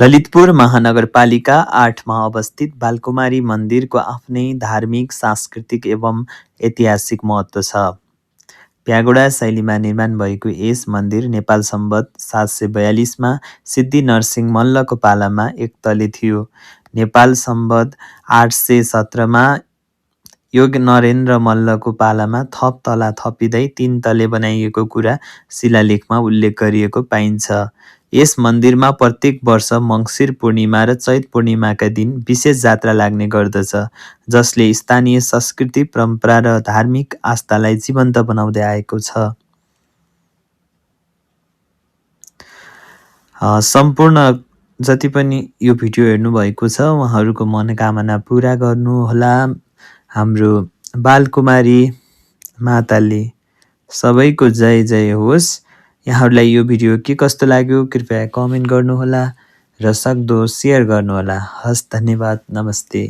ललितपुर महानगरपालिका 8मा अवस्थित बालकुमारी मन्दिरको आफ्नै धार्मिक, सांस्कृतिक एवं ऐतिहासिक महत्त्व छ। प्यागोडा शैलीमा निर्माण भएको यस मन्दिर नेपाल सम्वत 742मा सिद्धि नरसिंह मल्लको पालामा एक तले थियो। नेपाल सम्वत 817मा योग नरेन्द्र मल्लको पालामा थप तला थपिँदै 3 तले बनाइएको कुरा शिलालेखमा उल्लेख गरिएको पाइन्छ। यस मन्दिरमा प्रत्येक वर्ष मङ्सिर पूर्णिमा र चैत पूर्णिमाका दिन विशेष जात्रा लाग्ने गर्दछ, जसले स्थानीय संस्कृति, परम्परा र धार्मिक आस्थालाई जीवन्त बनाउँदै आएको छ। सम्पूर्ण जति पनि यो भिडियो हेर्नुभएको छ उहाँहरूको मनोकामना पुरा गर्नुहोला। हाम्रो बालकुमारी माताले सबैको जय जय होस्। यहाँहरूलाई यो भिडियो के कस्तो लाग्यो कृपया कमेन्ट गर्नुहोला र सक्दो सेयर गर्नुहोला। हस्, धन्यवाद, नमस्ते।